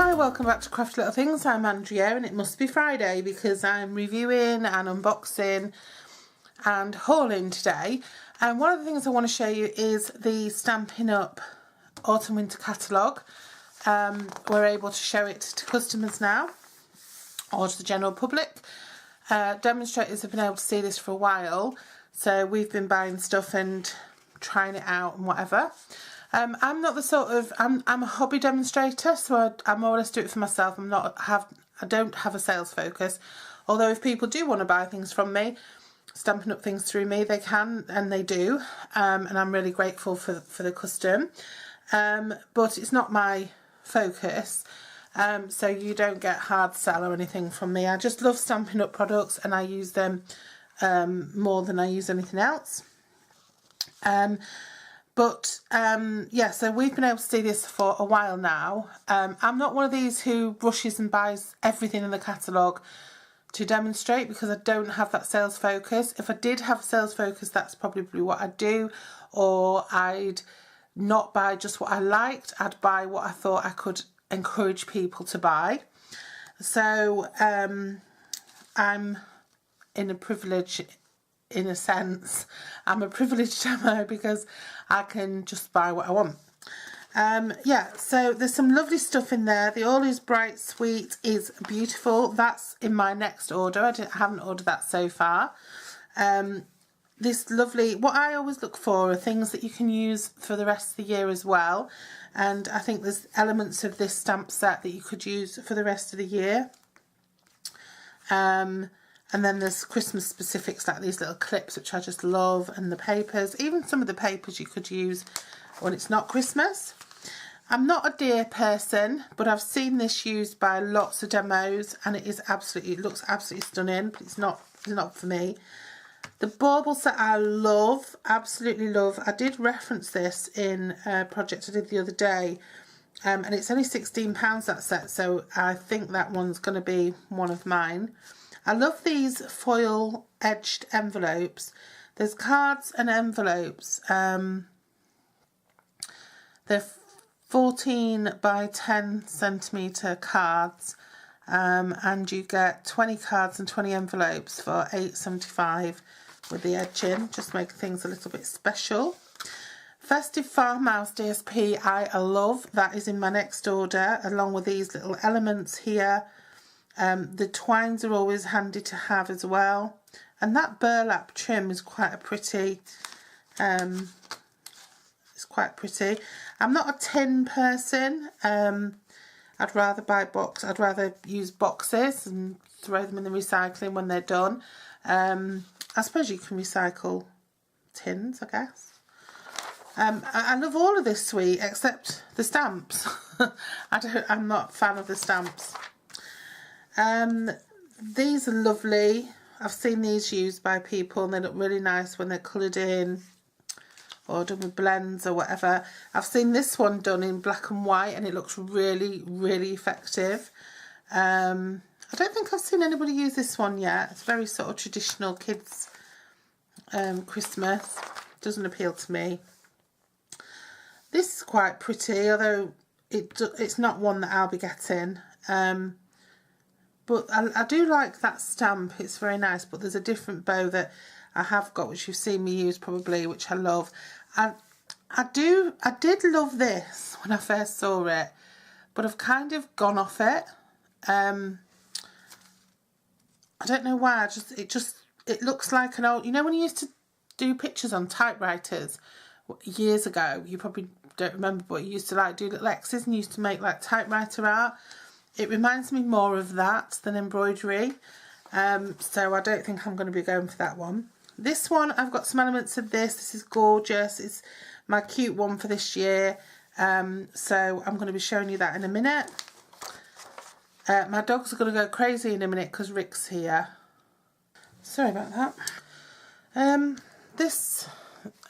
Hi, welcome back to Crafty Little Things. I'm Andrea and it must be Friday because I'm reviewing and unboxing and hauling today. And one of the things I want to show you is the Stampin Up Autumn Winter Catalogue. We're able to show it to customers now, or to the general public. Demonstrators have been able to see this for a while, so we've been buying stuff and trying it out and whatever. I'm not the sort of, I'm a hobby demonstrator, so I more or less do it for myself. I don't have a sales focus, although if people do want to buy things from me, Stampin' Up things through me, they can and they do, and I'm really grateful for the custom, but it's not my focus, so you don't get hard sell or anything from me. I just love Stampin' Up products and I use them more than I use anything else. Yeah, so we've been able to see this for a while now. I'm not one of these who rushes and buys everything in the catalogue to demonstrate because I don't have that sales focus. If I did have a sales focus, that's probably what I'd do, or I'd not buy just what I liked, I'd buy what I thought I could encourage people to buy. So I'm in a privilege, in a sense. I'm a privileged demo because I can just buy what I want. Yeah, so there's some lovely stuff in there. The All Is Bright Sweet is beautiful. That's in my next order. I haven't ordered that so far. This lovely, what I always look for are things that you can use for the rest of the year as well. And I think there's elements of this stamp set that you could use for the rest of the year. And then there's Christmas specifics like these little clips, which I just love, and the papers. Even some of the papers you could use when it's not Christmas. I'm not a deer person, but I've seen this used by lots of demos, and it looks absolutely stunning, but it's not for me. The bauble set I love, absolutely love. I did reference this in a project I did the other day, and it's only £16 that set, so I think that one's going to be one of mine. I love these foil edged envelopes. There's cards and envelopes. They're 14 by 10 centimetre cards, and you get 20 cards and 20 envelopes for £8.75 with the edging, just make things a little bit special. Festive Farmhouse DSP I love. That is in my next order, along with these little elements here. The twines are always handy to have as well, and that burlap trim is quite a pretty, it's quite pretty. I'm not a tin person. I'd rather use boxes and throw them in the recycling when they're done. I suppose you can recycle tins, I guess. I love all of this suite except the stamps. I'm not a fan of the stamps. These are lovely. I've seen these used by people and they look really nice when they're coloured in or done with blends or whatever. I've seen this one done in black and white and it looks really, really effective. I don't think I've seen anybody use this one yet. It's very sort of traditional kids Christmas. Doesn't appeal to me. This is quite pretty, although it's not one that I'll be getting. But I do like that stamp, it's very nice, but there's a different bow that I have got, which you've seen me use probably, which I love. And I did love this when I first saw it, but I've kind of gone off it. I don't know why, it looks like an old, you know when you used to do pictures on typewriters years ago, you probably don't remember, but you used to like do little X's and you used to make like typewriter art. It reminds me more of that than embroidery, so I don't think I'm going to be going for that one. This one, I've got some elements of this. This is gorgeous. It's my cute one for this year, so I'm going to be showing you that in a minute. My dogs are going to go crazy in a minute because Rick's here. Sorry about that. This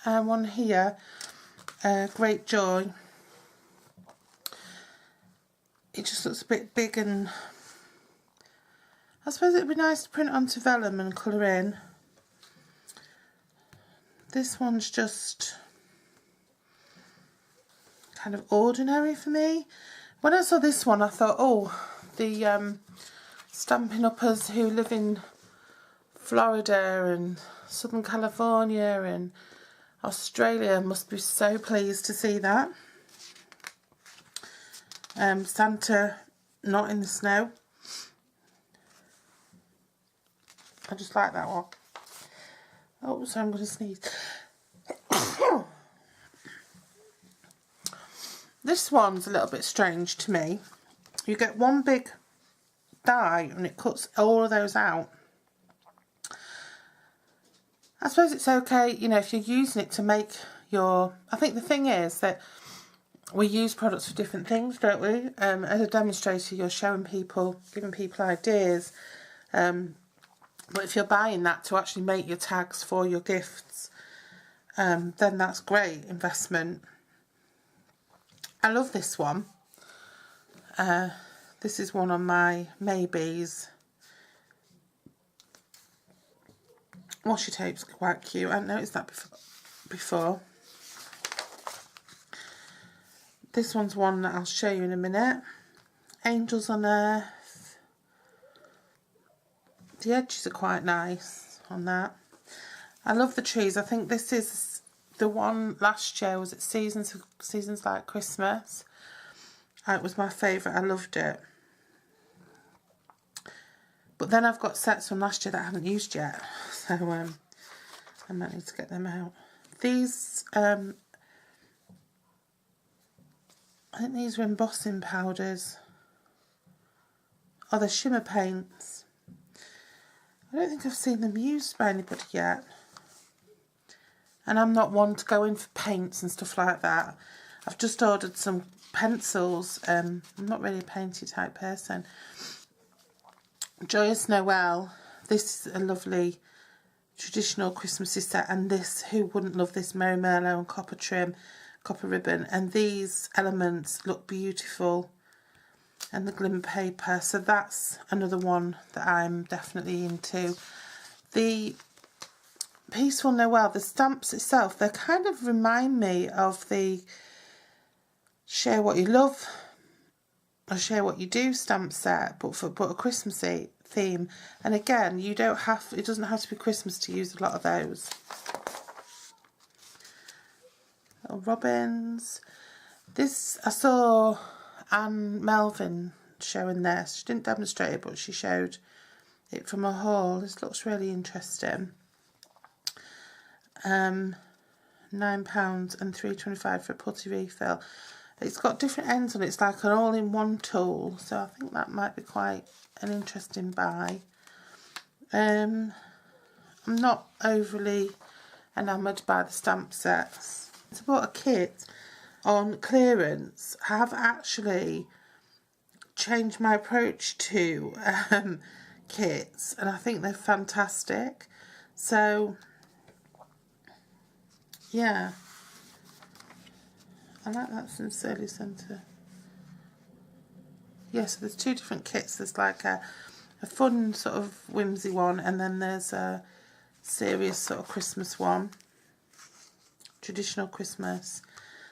one here, Great Joy. It just looks a bit big, and I suppose it'd be nice to print onto vellum and colour in. This one's just kind of ordinary for me. When I saw this one, I thought, oh, the Stampin' Uppers who live in Florida and Southern California and Australia must be so pleased to see that. Santa not in the snow. I just like that one. Oh, so I'm going to sneeze. This one's a little bit strange to me. You get one big die and it cuts all of those out. I suppose it's okay, you know, if you're using it to make your... I think the thing is that we use products for different things, don't we? As a demonstrator, you're showing people, giving people ideas. But if you're buying that to actually make your tags for your gifts, then that's great investment. I love this one. This is one on my maybes. Washi tape's quite cute. I hadn't noticed that before. This one's one that I'll show you in a minute. Angels on Earth. The edges are quite nice on that. I love the trees. I think this is the one last year. Was it Seasons Like Christmas? It was my favourite. I loved it. But then I've got sets from last year that I haven't used yet. So I might need to get them out. These, I think these are embossing powders. Oh, they're shimmer paints. I don't think I've seen them used by anybody yet. And I'm not one to go in for paints and stuff like that. I've just ordered some pencils. I'm not really a painty type person. Joyous Noel. This is a lovely traditional Christmassy set. And this, who wouldn't love this? Merry Merlot and copper trim, copper ribbon. And these elements look beautiful. And the glimmer paper. So that's another one that I'm definitely into. The Peaceful Noel, the stamps itself, they kind of remind me of the Share What You Love or Share What You Do stamp set, but a Christmassy theme. And again, you don't have, it doesn't have to be Christmas to use a lot of those. Little robins. This, I saw Anne Melvin showing this. She didn't demonstrate it, but she showed it from a haul. This looks really interesting. £9 and £3.25 for a putty refill. It's got different ends on it. It's like an all-in-one tool, so I think that might be quite an interesting buy. I'm not overly enamoured by the stamp sets. I bought a kit on clearance. I have actually changed my approach to kits, and I think they're fantastic. So yeah, I like that Sincerely Centre. Yeah, so there's two different kits. There's like a fun sort of whimsy one, and then there's a serious sort of Christmas one. Traditional Christmas.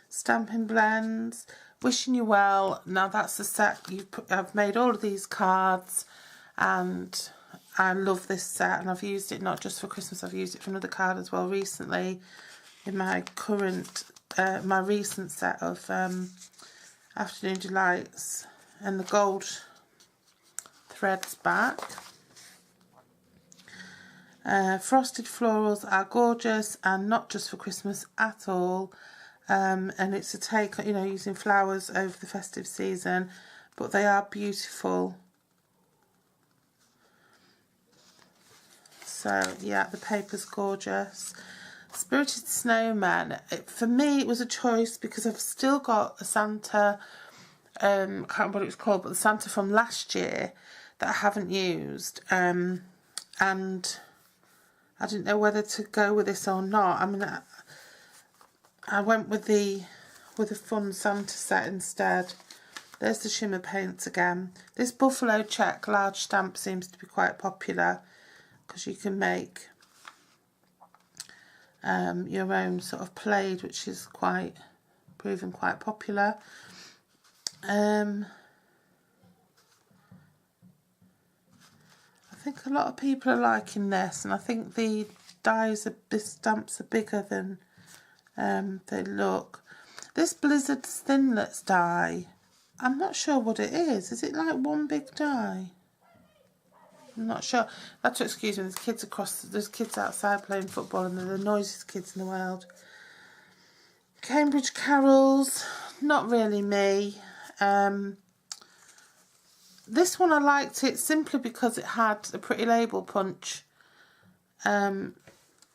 Stampin' Blends. Wishing You Well. Now that's the set. I've made all of these cards, and I love this set, and I've used it not just for Christmas. I've used it for another card as well recently. In my current, my recent set of Afternoon Delights, and the gold threads back. Frosted florals are gorgeous and not just for Christmas at all. And it's a take, you know, using flowers over the festive season, but they are beautiful. So yeah, the paper's gorgeous. Spirited Snowman, for me it was a choice because I've still got a Santa, I can't remember what it was called, but the Santa from last year that I haven't used, and I didn't know whether to go with this or not. I mean, I went with the fun Santa set instead. There's the shimmer paints again. This buffalo check large stamp seems to be quite popular because you can make your own sort of plaid, which is proven quite popular. I think a lot of people are liking this, and I think the stamps are bigger than they look. This Blizzard Thinlits die, I'm not sure what it is. Is it like one big die? I'm not sure. That's to excuse me. There's kids outside playing football, and they're the noisiest kids in the world. Cambridge Carols, not really me. This one I liked it simply because it had a Pretty Label Punch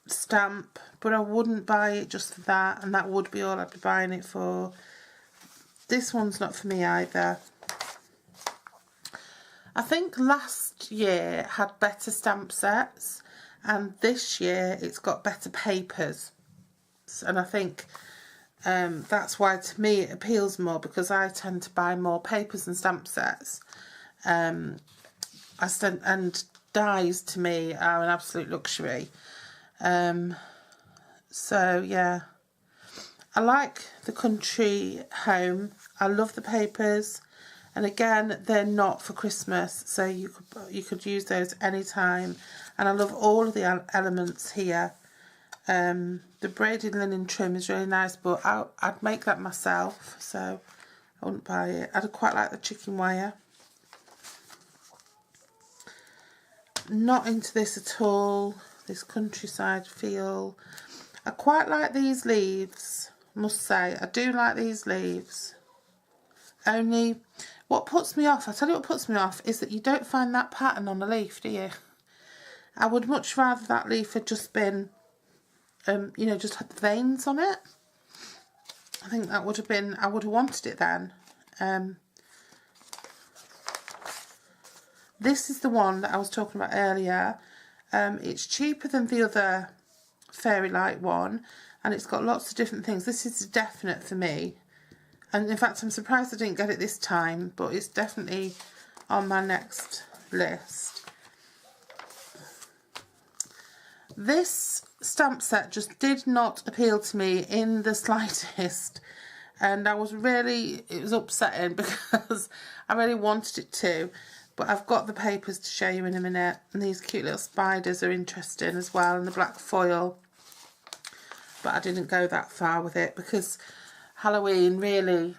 stamp, but I wouldn't buy it just for that, and that would be all I'd be buying it for. This one's not for me either. I think last year it had better stamp sets, and this year it's got better papers, and I think that's why to me it appeals more, because I tend to buy more papers and stamp sets. And dies to me are an absolute luxury. So yeah, I like the Country Home. I love the papers, and again, they're not for Christmas, so you could use those anytime. And I love all of the elements here. The braided linen trim is really nice, but I'd make that myself, so I wouldn't buy it. I'd quite like the chicken wire. Not into this at all, this countryside feel. I quite like these leaves, must say. I do like these leaves. Only, what puts me off, I'll tell you what puts me off, is that you don't find that pattern on the leaf, do you? I would much rather that leaf had just been, you know, just had the veins on it. I think that would have been, I would have wanted it then. This is the one that I was talking about earlier. It's cheaper than the other Fairy Light one, and it's got lots of different things. This is a definite for me, and in fact I'm surprised I didn't get it this time, but it's definitely on my next list. This stamp set just did not appeal to me in the slightest, and it was upsetting because I really wanted it to. But I've got the papers to show you in a minute, and these cute little spiders are interesting as well, and the black foil. But I didn't go that far with it because Halloween really,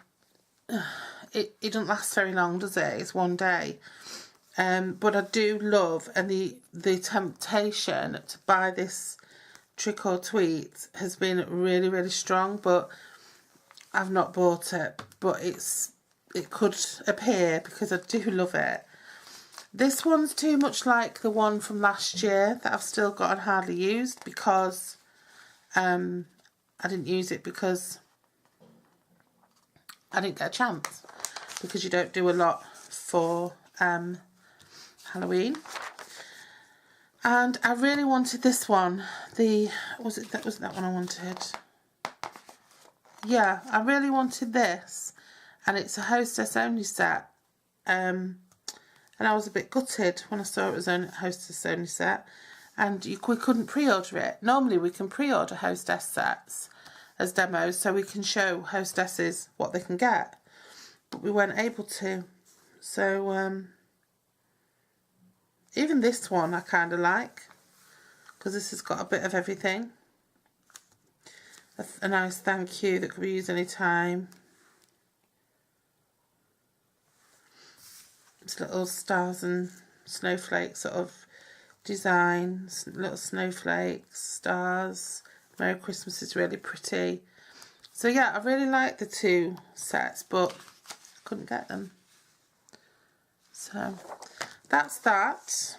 it doesn't last very long, does it? It's one day. But I do love, and the temptation to buy this Trick or Tweet has been really, really strong, but I've not bought it. But it could appear because I do love it. This one's too much like the one from last year that I've still got and hardly used, because I didn't use it because I didn't get a chance, because you don't do a lot for Halloween. And I really wanted this one. Wasn't that one I wanted? Yeah, I really wanted this, and it's a Hostess only set. And I was a bit gutted when I saw it was a Hostess only set, and we couldn't pre-order it. Normally we can pre-order Hostess sets as demos, so we can show hostesses what they can get, but we weren't able to. So even this one I kind of like, because this has got a bit of everything. A nice thank you that could be used anytime. It's little stars and snowflakes sort of design, little snowflakes, stars. Merry Christmas is really pretty. So yeah, I really like the two sets, but I couldn't get them. So that's that.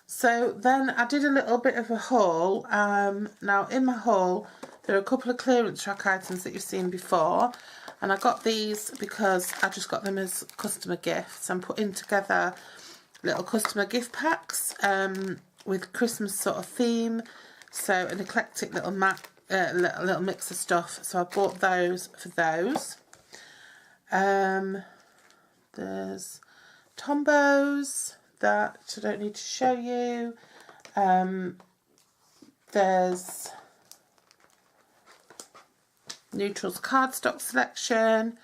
So then I did a little bit of a haul. Now in my haul there are a couple of clearance rack items that you've seen before. And I got these because I just got them as customer gifts. I'm putting together little customer gift packs with Christmas sort of theme. So an eclectic little little mix of stuff. So I bought those for those. There's Tombos that I don't need to show you. There's Neutrals cardstock selection,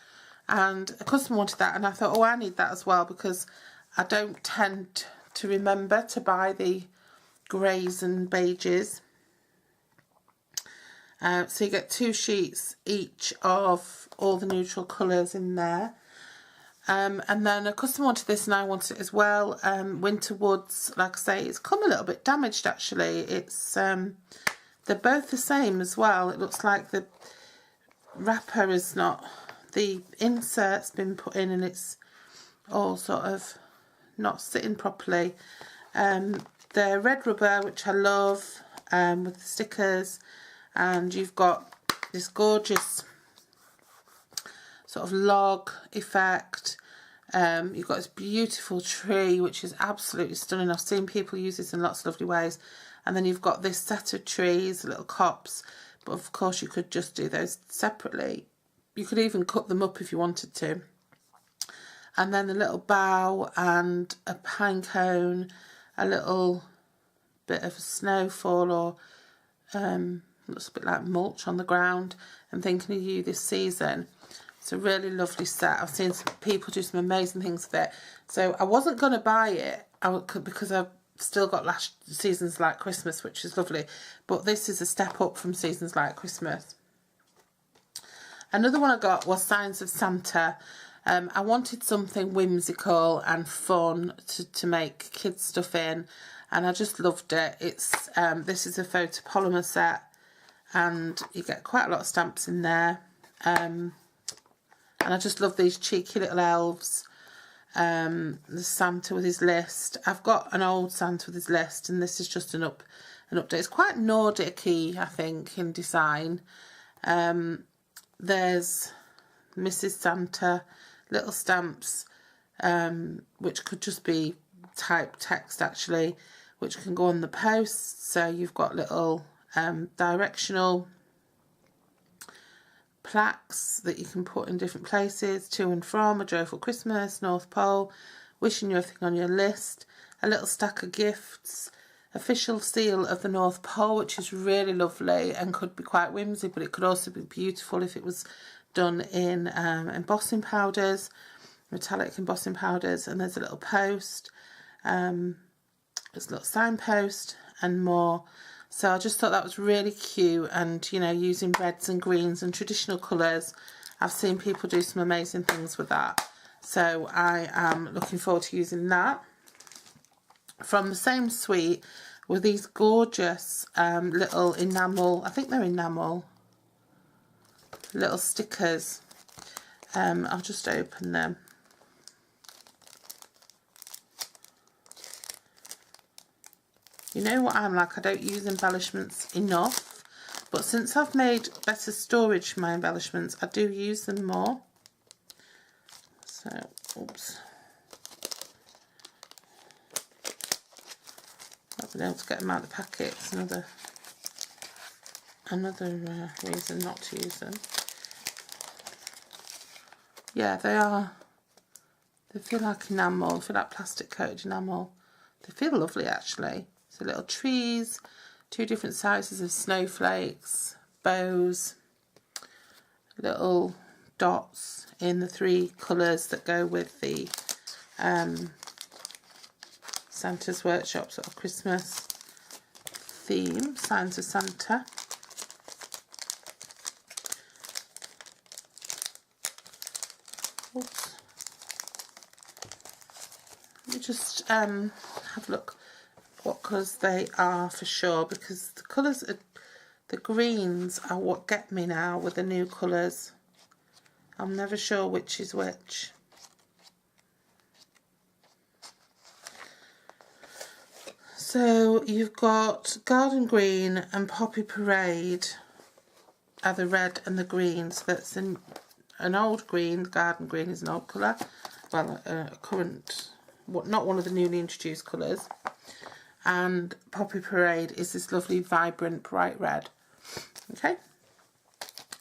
and a customer wanted that, and I thought, oh, I need that as well, because I don't tend to remember to buy the greys and beiges. So you get 2 sheets each of all the neutral colours in there. And then a customer wanted this and I wanted it as well. Winter Woods, like I say, it's come a little bit damaged actually. It's they're both the same as well. It looks like the wrapper is not, the insert's been put in and it's all sort of not sitting properly. They're red rubber, which I love, with the stickers, and you've got this gorgeous sort of log effect. You've got this beautiful tree, which is absolutely stunning. I've seen people use this in lots of lovely ways. And then you've got this set of trees, little copse, but of course you could just do those separately. You could even cut them up if you wanted to. And then a little bough and a pine cone, a little bit of snowfall, or looks a bit like mulch on the ground. I'm thinking of you this season. It's a really lovely set. I've seen some people do some amazing things with it. So I wasn't going to buy it because I've still got last Seasons Like Christmas, which is lovely. But this is a step up from Seasons Like Christmas. Another one I got was Signs of Santa. I wanted something whimsical and fun to make kids stuff in, and I just loved it. It's this is a photopolymer set, and you get quite a lot of stamps in there. And I just love these cheeky little elves. The Santa with his list. I've got an old Santa with his list, and this is just an update. It's quite Nordic-y, I think, in design. There's Mrs. Santa, little stamps, which could just be typed text actually, which can go on the post. So you've got little directional plaques that you can put in different places, to and from, a joyful Christmas, North Pole, wishing you everything on your list, a little stack of gifts, official seal of the North Pole, which is really lovely and could be quite whimsy, but it could also be beautiful if it was done in embossing powders, metallic embossing powders. And there's a little post, there's a little signpost and more. So I just thought that was really cute, and you know, using reds and greens and traditional colours, I've seen people do some amazing things with that. So I am looking forward to using that. From the same suite were these gorgeous little enamel, I think they're enamel, little stickers. I'll just open them. You know what I'm like, I don't use embellishments enough, but since I've made better storage for my embellishments, I do use them more. So, oops. I've been able to get them out of the packets. Another reason not to use them. Yeah, they feel like enamel, they feel like plastic coated enamel. They feel lovely actually. So little trees, 2 different sizes of snowflakes, bows, little dots in the 3 colours that go with the Santa's Workshop sort of Christmas theme, Signs of Santa. Oops. Let me just have a look what colours they are for sure, because the colours, the greens are what get me now with the new colours. I'm never sure which is which. So you've got Garden Green and Poppy Parade are the red and the green. So that's an old green. Garden Green is an old colour. Well, a current, not one of the newly introduced colours. And Poppy Parade is this lovely vibrant bright red. Okay,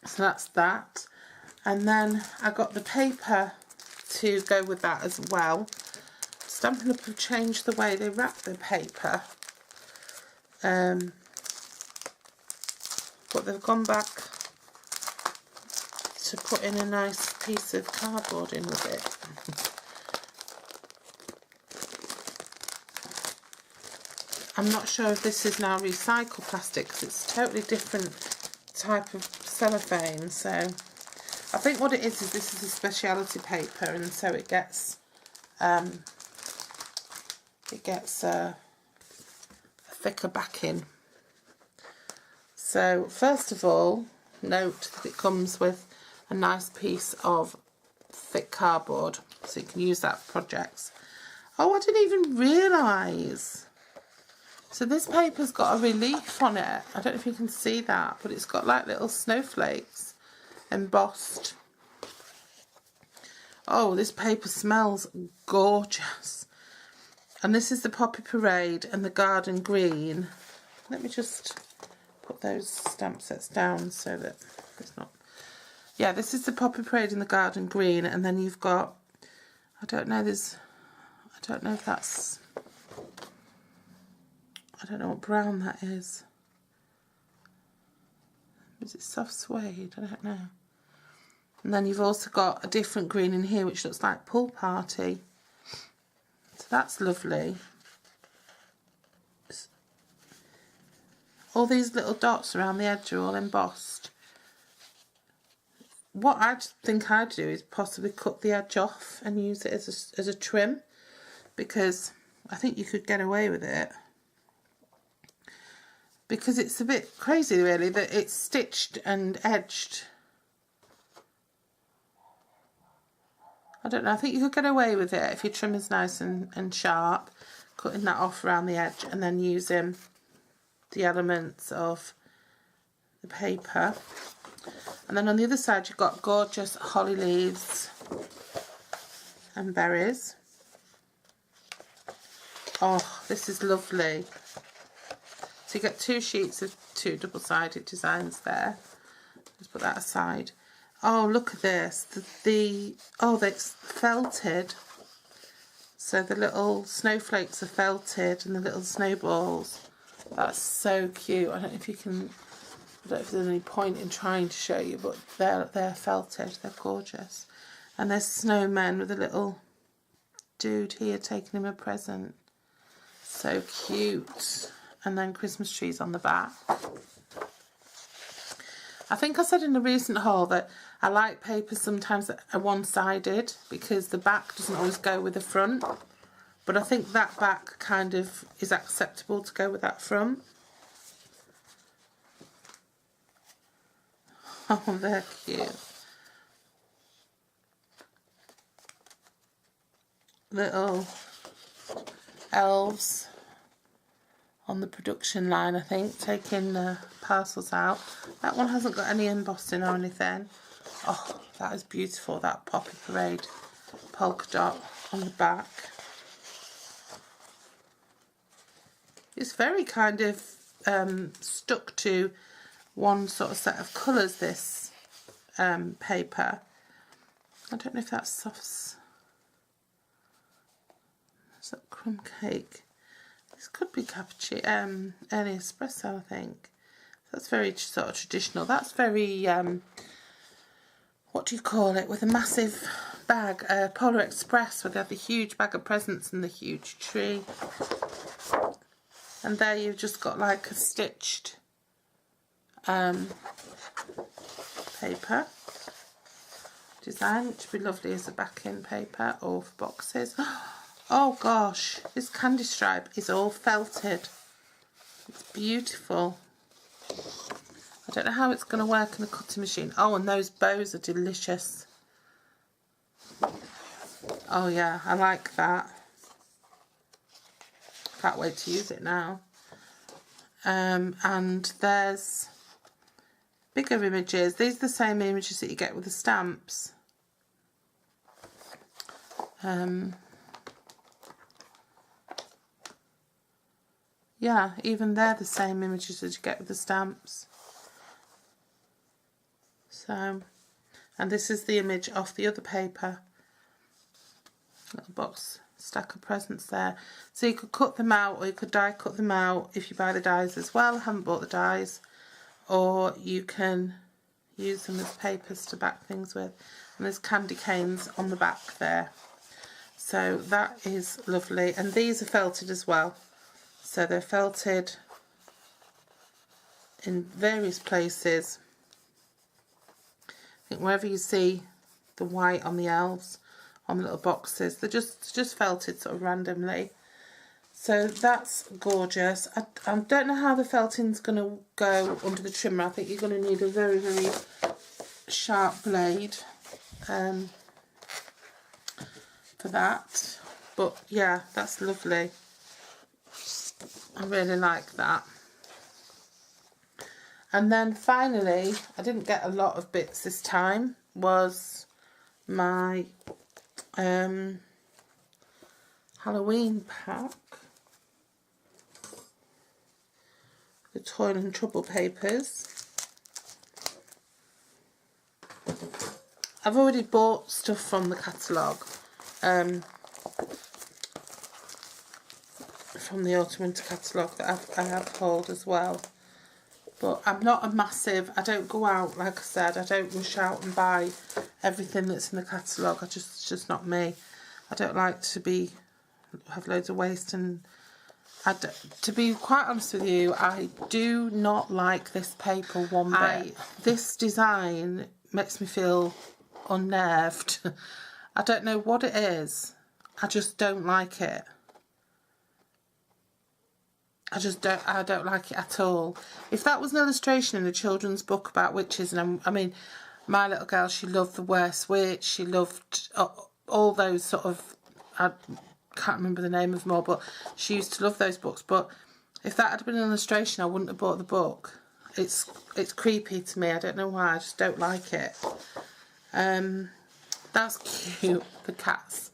so that's that. And then I got the paper to go with that as well. Stampin' Up have changed the way they wrap their paper, but they've gone back to put in a nice piece of cardboard in with it. I'm not sure if this is now recycled plastic because it's a totally different type of cellophane. So I think what it is this is a speciality paper, and so it gets a thicker backing. So first of all, note that it comes with a nice piece of thick cardboard, so you can use that for projects. Oh, I didn't even realise. So this paper's got a relief on it. I don't know if you can see that, but it's got like little snowflakes embossed. Oh, this paper smells gorgeous. And this is the Poppy Parade and the Garden Green. Let me just put those stamp sets down so that it's not... Yeah, this is the Poppy Parade and the Garden Green, and then you've got... I don't know if that's... I don't know what brown that is. Is it soft suede? I don't know. And then you've also got a different green in here which looks like Pool Party. So that's lovely. All these little dots around the edge are all embossed. What I think I'd do is possibly cut the edge off and use it as a trim, because I think you could get away with it. Because it's a bit crazy really that it's stitched and edged. I don't know, I think you could get away with it if your trim is nice and sharp, cutting that off around the edge and then using the elements of the paper. And then on the other side you've got gorgeous holly leaves and berries. Oh, this is lovely. So you get 2 sheets of 2 double-sided designs there. Just put that aside. Oh, look at this. Oh, that's felted. So the little snowflakes are felted and the little snowballs. That's so cute. I don't know if you can... I don't know if there's any point in trying to show you, but they're felted. They're gorgeous. And there's snowmen with a little dude here taking him a present. So cute. And then Christmas trees on the back. I think I said in a recent haul that I like papers sometimes that are one-sided because the back doesn't always go with the front, but I think that back kind of is acceptable to go with that front. Oh, they're cute. Little elves on the production line, I think, taking parcels out. That one hasn't got any embossing or anything. Oh, that is beautiful, that Poppy Parade polka dot on the back. It's very kind of stuck to one sort of set of colours, this paper. I don't know if that's soft. Is that crumb cake? This could be cappuccino, early espresso, I think. That's very sort of traditional. That's very, what do you call it, with a massive bag, Polar Express, where they have the huge bag of presents and the huge tree. And there you've just got like a stitched paper design, which would be lovely as a backing paper or for boxes. Oh gosh, this candy stripe is all felted. It's beautiful. I don't know how it's going to work in the cutting machine. Oh, and those bows are delicious. Oh yeah, I like that. Can't wait to use it now. And there's bigger images. These are the same images that you get with the stamps. Yeah, even they're the same images as you get with the stamps. So, and this is the image off the other paper. Little box stack of presents there. So you could cut them out, or you could die cut them out if you buy the dies as well. I haven't bought the dies. Or you can use them as papers to back things with. And there's candy canes on the back there. So that is lovely. And these are felted as well. So they're felted in various places. I think wherever you see the white on the elves, on the little boxes, they're just felted sort of randomly. So that's gorgeous. I don't know how the felting's going to go under the trimmer. I think you're going to need a very, very sharp blade for that. But yeah, that's lovely. I really like that. And then finally, I didn't get a lot of bits this time, was my Halloween pack. The Toil and Trouble papers. I've already bought stuff from the catalogue, from the Autumn Winter catalogue that I have hauled as well. But I'm not a massive, I don't go out, like I said, I don't rush out and buy everything that's in the catalogue. It's just not me. I don't like to have loads of waste, and to be quite honest with you, I do not like this paper one bit. This design makes me feel unnerved. I don't know what it is. I just don't like it. I don't like it at all. If that was an illustration in a children's book about witches, and I mean, my little girl, she loved The Worst Witch, she loved all those sort of, I can't remember the name of them all, but she used to love those books. But if that had been an illustration, I wouldn't have bought the book. It's creepy to me. I don't know why. I just don't like it. That's cute. The cats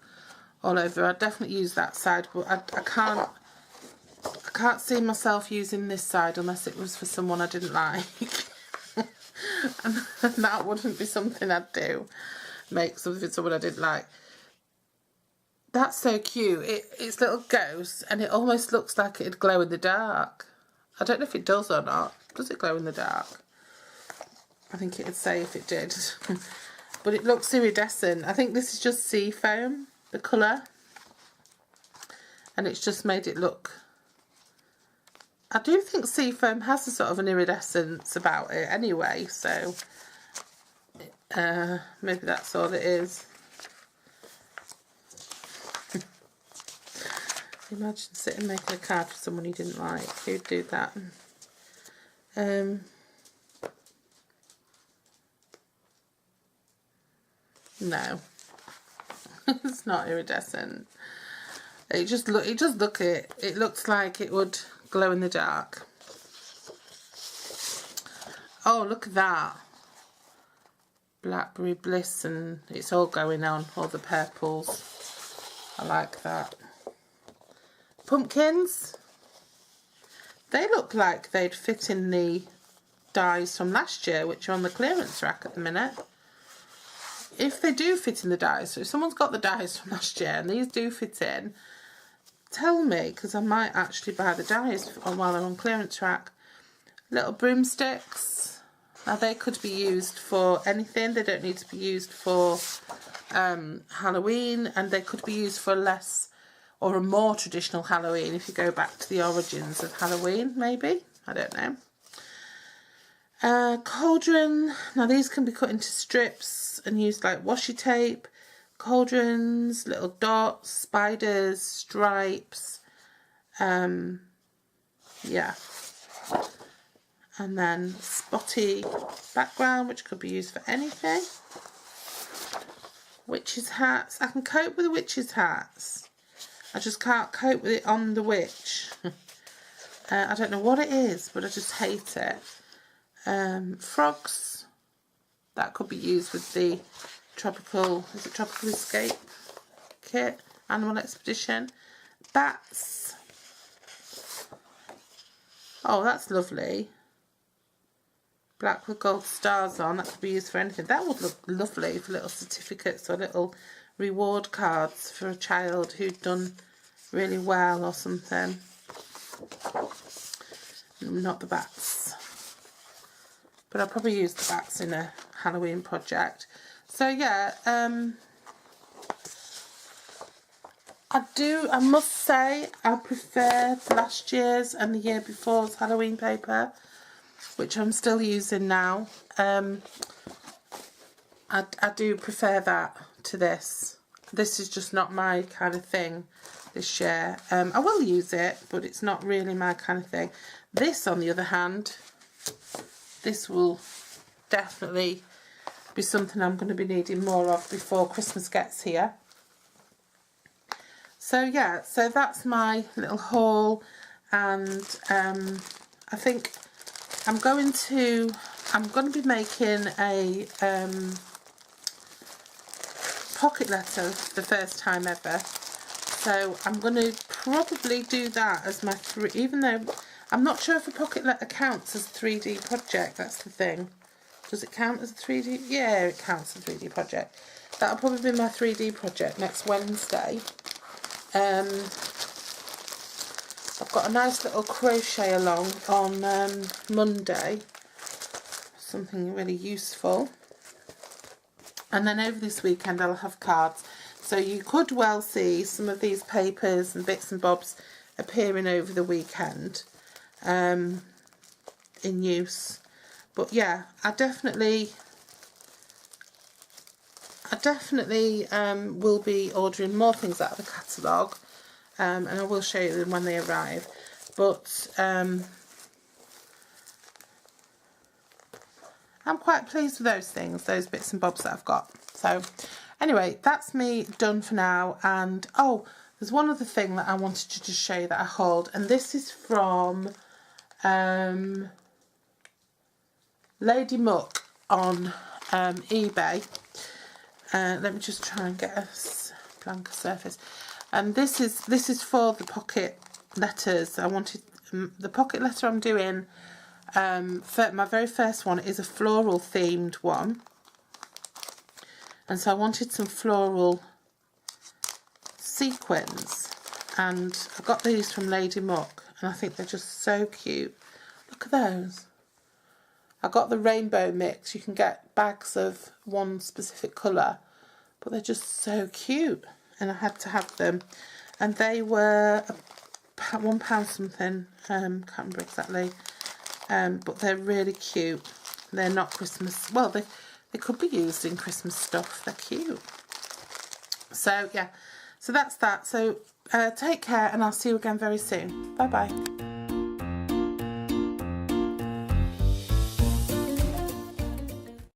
all over. I'd definitely use that side, but I can't see myself using this side unless it was for someone I didn't like. and that wouldn't be something I'd do. Make something for someone I didn't like. That's so cute. It's little ghosts, and it almost looks like it'd glow in the dark. I don't know if it does or not. Does it glow in the dark? I think it'd say if it did. But it looks iridescent. I think this is just sea foam, the colour. And it's just made it look... I do think sea foam has a sort of an iridescence about it anyway, so maybe that's all it is. Imagine sitting making a card for someone you didn't like. Who'd do that? No, it's not iridescent. It looks like it would glow in the dark. Oh, look at that. Blackberry Bliss, and it's all going on, all the purples. I like that. Pumpkins. They look like they'd fit in the dies from last year, which are on the clearance rack at the minute. If they do fit in the dies, so if someone's got the dies from last year and these do fit in, tell me, because I might actually buy the dies while they're on clearance rack. Little broomsticks. Now they could be used for anything. They don't need to be used for Halloween, and they could be used for less or a more traditional Halloween if you go back to the origins of Halloween, maybe. I don't know. Cauldron. Now these can be cut into strips and used like washi tape. Cauldrons, little dots, spiders, stripes. Yeah. And then spotty background, which could be used for anything. Witches' hats. I can cope with the witches' hats. I just can't cope with it on the witch. I don't know what it is, but I just hate it. Frogs. That could be used with the tropical escape kit, animal expedition. Bats. Oh, that's lovely. Black with gold stars on. That could be used for anything. That would look lovely for little certificates or little reward cards for a child who'd done really well or something. Not the bats. but I'll probably use the backs in a Halloween project. So yeah, I must say I prefer last year's and the year before's Halloween paper, which I'm still using now. I do prefer that to this. This is just not my kind of thing this year. I will use it, but it's not really my kind of thing. This, on the other hand, this will definitely be something I'm going to be needing more of before Christmas gets here. So yeah, so that's my little haul, and I think I'm going to be making a pocket letter for the first time ever. So I'm going to probably do that as my even though I'm not sure if a pocket letter counts as a 3D project. That's the thing. Does it count as a 3D? Yeah, it counts as a 3D project. That'll probably be my 3D project next Wednesday. I've got a nice little crochet along on Monday, something really useful, and then over this weekend I'll have cards. So you could well see some of these papers and bits and bobs appearing over the weekend in use. But yeah, I definitely will be ordering more things out of the catalogue, and I will show you them when they arrive. But I'm quite pleased with those things, those bits and bobs that I've got. So anyway, that's me done for now. And oh, there's one other thing that I wanted to just show you that I hauled, and this is from Lady Muck on eBay. Let me just try and get a blanker surface. And this is for the pocket letters. I wanted the pocket letter I'm doing. For my very first one is a floral themed one, and so I wanted some floral sequins, and I got these from Lady Muck, and I think they're just so cute. Look at those. I got the rainbow mix. You can get bags of one specific colour, but they're just so cute, and I had to have them. And they were £1 something, can't remember exactly, but they're really cute. They're not Christmas, well, they could be used in Christmas stuff. They're cute. So yeah, so that's that. So take care, and I'll see you again very soon. Bye bye.